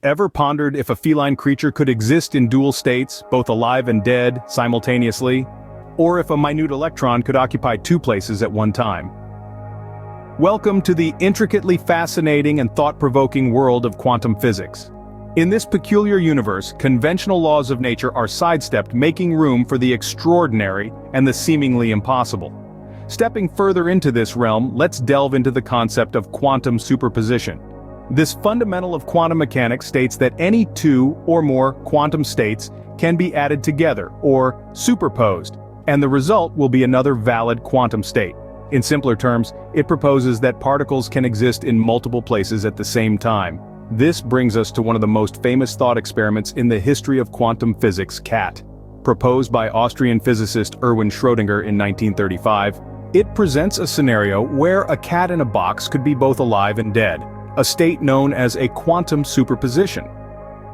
Ever pondered if a feline creature could exist in dual states, both alive and dead, simultaneously? Or if a minute electron could occupy two places at one time? Welcome to the intricately fascinating and thought-provoking world of quantum physics. In this peculiar universe, conventional laws of nature are sidestepped, making room for the extraordinary and the seemingly impossible. Stepping further into this realm, let's delve into the concept of quantum superposition. This fundamental of quantum mechanics states that any two or more quantum states can be added together, or superposed, and the result will be another valid quantum state. In simpler terms, it proposes that particles can exist in multiple places at the same time. This brings us to one of the most famous thought experiments in the history of quantum physics, CAT. Proposed by Austrian physicist Erwin Schrödinger in 1935, it presents a scenario where a cat in a box could be both alive and dead, a state known as a quantum superposition.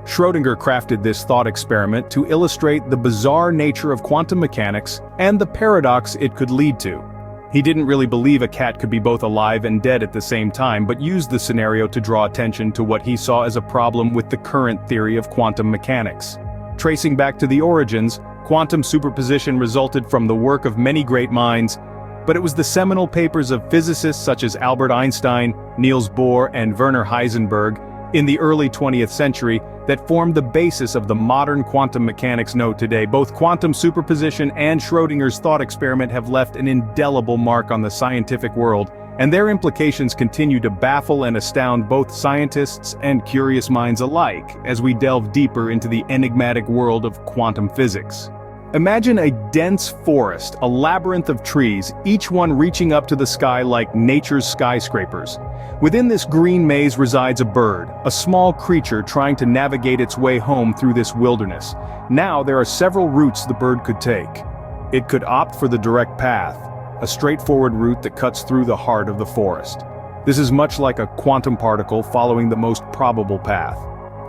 Schrödinger crafted this thought experiment to illustrate the bizarre nature of quantum mechanics and the paradox it could lead to. He didn't really believe a cat could be both alive and dead at the same time, but used the scenario to draw attention to what he saw as a problem with the current theory of quantum mechanics. Tracing back to the origins, quantum superposition resulted from the work of many great minds, but it was the seminal papers of physicists such as Albert Einstein, Niels Bohr, and Werner Heisenberg in the early 20th century that formed the basis of the modern quantum mechanics know today. Both quantum superposition and Schrödinger's thought experiment have left an indelible mark on the scientific world, and their implications continue to baffle and astound both scientists and curious minds alike as we delve deeper into the enigmatic world of quantum physics. Imagine a dense forest, a labyrinth of trees, each one reaching up to the sky like nature's skyscrapers. Within this green maze resides a bird, a small creature trying to navigate its way home through this wilderness. Now there are several routes the bird could take. It could opt for the direct path, a straightforward route that cuts through the heart of the forest. This is much like a quantum particle following the most probable path.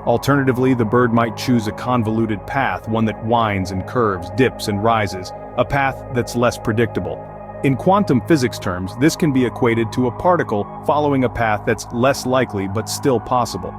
Alternatively, the bird might choose a convoluted path, one that winds and curves, dips and rises, a path that's less predictable. In quantum physics terms, this can be equated to a particle following a path that's less likely but still possible.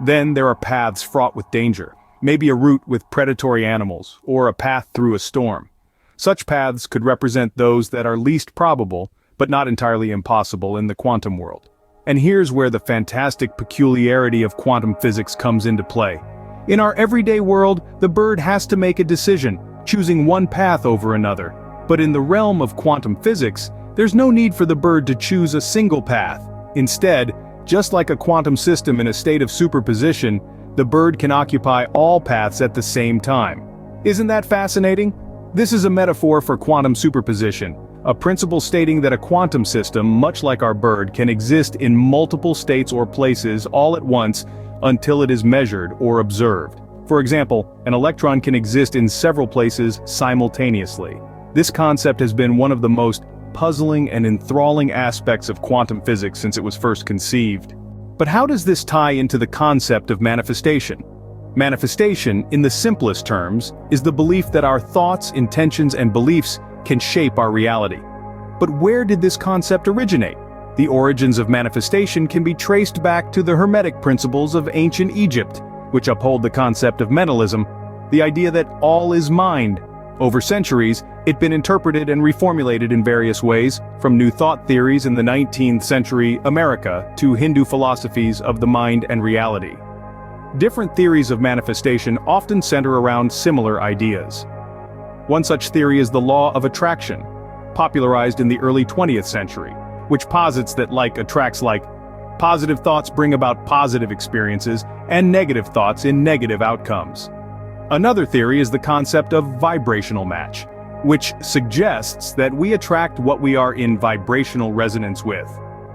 Then there are paths fraught with danger, maybe a route with predatory animals, or a path through a storm. Such paths could represent those that are least probable, but not entirely impossible in the quantum world. And here's where the fantastic peculiarity of quantum physics comes into play. In our everyday world, the bird has to make a decision, choosing one path over another. But in the realm of quantum physics, there's no need for the bird to choose a single path. Instead, just like a quantum system in a state of superposition, the bird can occupy all paths at the same time. Isn't that fascinating? This is a metaphor for quantum superposition, a principle stating that a quantum system, much like our bird, can exist in multiple states or places all at once until it is measured or observed. For example, an electron can exist in several places simultaneously. This concept has been one of the most puzzling and enthralling aspects of quantum physics since it was first conceived. But how does this tie into the concept of manifestation? Manifestation, in the simplest terms, is the belief that our thoughts, intentions, and beliefs can shape our reality. But where did this concept originate? The origins of manifestation can be traced back to the Hermetic principles of ancient Egypt, which uphold the concept of mentalism, the idea that all is mind. Over centuries, it's been interpreted and reformulated in various ways, from new thought theories in the 19th century America to Hindu philosophies of the mind and reality. Different theories of manifestation often center around similar ideas. One such theory is the law of attraction, popularized in the early 20th century, which posits that like attracts like. Positive thoughts bring about positive experiences, and negative thoughts in negative outcomes. Another theory is the concept of vibrational match, which suggests that we attract what we are in vibrational resonance with.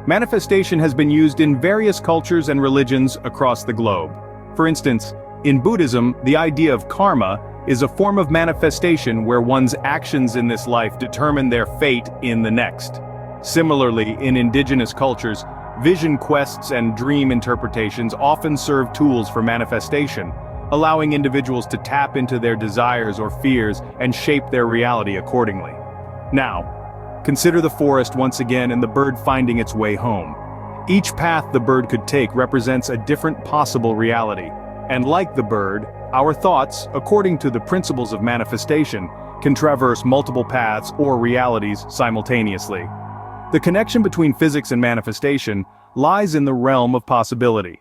Manifestation has been used in various cultures and religions across the globe. For instance, in Buddhism, the idea of karma is a form of manifestation where one's actions in this life determine their fate in the next. Similarly, in indigenous cultures, vision quests and dream interpretations often serve tools for manifestation, allowing individuals to tap into their desires or fears and shape their reality accordingly. Now, consider the forest once again and the bird finding its way home. Each path the bird could take represents a different possible reality, And like the bird, our thoughts, according to the principles of manifestation, can traverse multiple paths or realities simultaneously. The connection between physics and manifestation lies in the realm of possibility.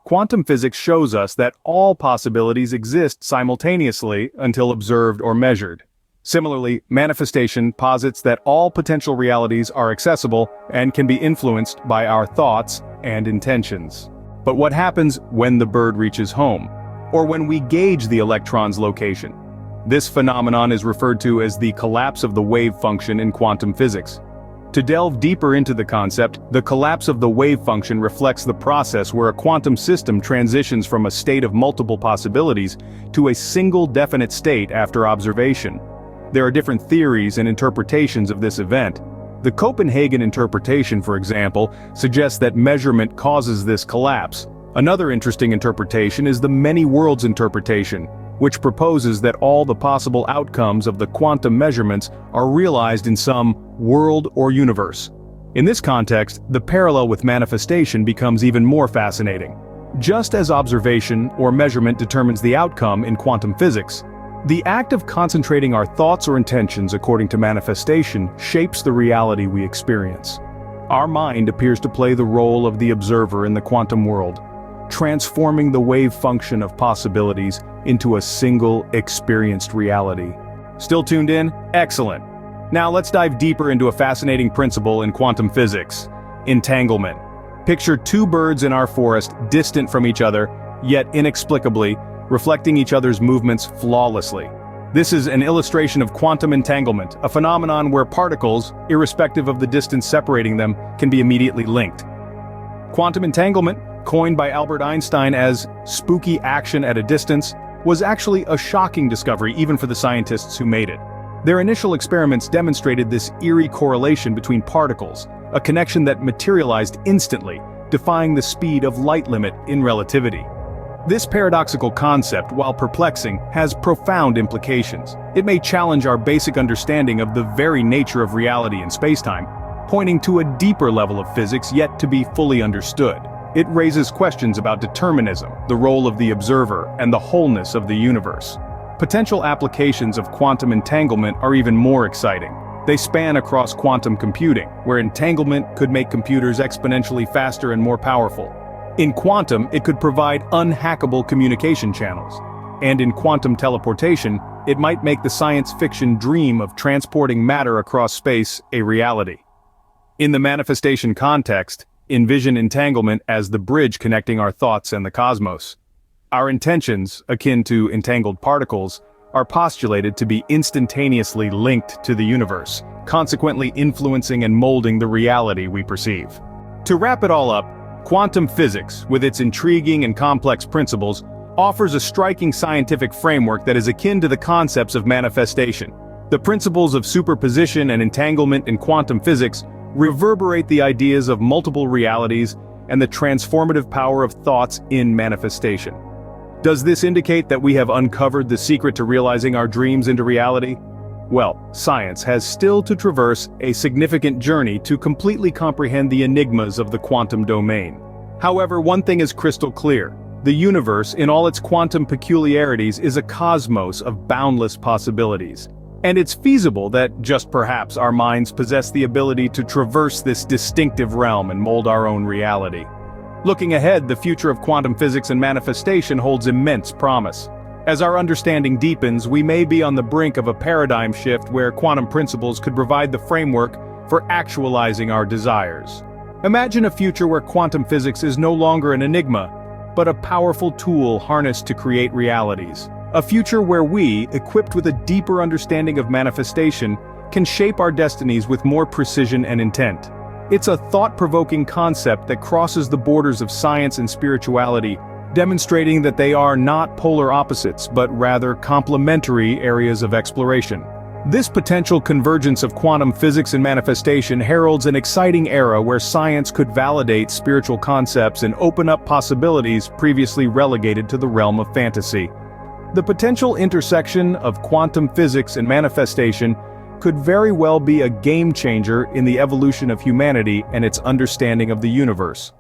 Quantum physics shows us that all possibilities exist simultaneously until observed or measured. Similarly, manifestation posits that all potential realities are accessible and can be influenced by our thoughts and intentions. But what happens when the bird reaches home, or when we gauge the electron's location? This phenomenon is referred to as the collapse of the wave function in quantum physics. To delve deeper into the concept, the collapse of the wave function reflects the process where a quantum system transitions from a state of multiple possibilities to a single definite state after observation. There are different theories and interpretations of this event. The Copenhagen interpretation, for example, suggests that measurement causes this collapse. Another interesting interpretation is the many worlds interpretation, which proposes that all the possible outcomes of the quantum measurements are realized in some world or universe. In this context, the parallel with manifestation becomes even more fascinating. Just as observation or measurement determines the outcome in quantum physics, the act of concentrating our thoughts or intentions according to manifestation shapes the reality we experience. Our mind appears to play the role of the observer in the quantum world, transforming the wave function of possibilities into a single experienced reality. Still tuned in? Excellent. Now let's dive deeper into a fascinating principle in quantum physics: entanglement. Picture two birds in our forest, distant from each other, yet inexplicably, reflecting each other's movements flawlessly. This is an illustration of quantum entanglement, a phenomenon where particles, irrespective of the distance separating them, can be immediately linked. Quantum entanglement, coined by Albert Einstein as spooky action at a distance, was actually a shocking discovery even for the scientists who made it. Their initial experiments demonstrated this eerie correlation between particles, a connection that materialized instantly, defying the speed of light limit in relativity. This paradoxical concept, while perplexing, has profound implications. It may challenge our basic understanding of the very nature of reality in spacetime, pointing to a deeper level of physics yet to be fully understood. It raises questions about determinism, the role of the observer, and the wholeness of the universe. Potential applications of quantum entanglement are even more exciting. They span across quantum computing, where entanglement could make computers exponentially faster and more powerful. In quantum, it could provide unhackable communication channels. And in quantum teleportation, it might make the science fiction dream of transporting matter across space a reality. In the manifestation context, envision entanglement as the bridge connecting our thoughts and the cosmos. Our intentions, akin to entangled particles, are postulated to be instantaneously linked to the universe, consequently influencing and molding the reality we perceive. To wrap it all up, quantum physics, with its intriguing and complex principles, offers a striking scientific framework that is akin to the concepts of manifestation. The principles of superposition and entanglement in quantum physics reverberate the ideas of multiple realities and the transformative power of thoughts in manifestation. Does this indicate that we have uncovered the secret to realizing our dreams into reality? Well, science has still to traverse a significant journey to completely comprehend the enigmas of the quantum domain. However, one thing is crystal clear: the universe, in all its quantum peculiarities, is a cosmos of boundless possibilities. And it's feasible that, just perhaps, our minds possess the ability to traverse this distinctive realm and mold our own reality. Looking ahead, the future of quantum physics and manifestation holds immense promise. As our understanding deepens, we may be on the brink of a paradigm shift where quantum principles could provide the framework for actualizing our desires. Imagine a future where quantum physics is no longer an enigma, but a powerful tool harnessed to create realities. A future where we, equipped with a deeper understanding of manifestation, can shape our destinies with more precision and intent. It's a thought-provoking concept that crosses the borders of science and spirituality, demonstrating that they are not polar opposites, but rather complementary areas of exploration. This potential convergence of quantum physics and manifestation heralds an exciting era where science could validate spiritual concepts and open up possibilities previously relegated to the realm of fantasy. The potential intersection of quantum physics and manifestation could very well be a game changer in the evolution of humanity and its understanding of the universe.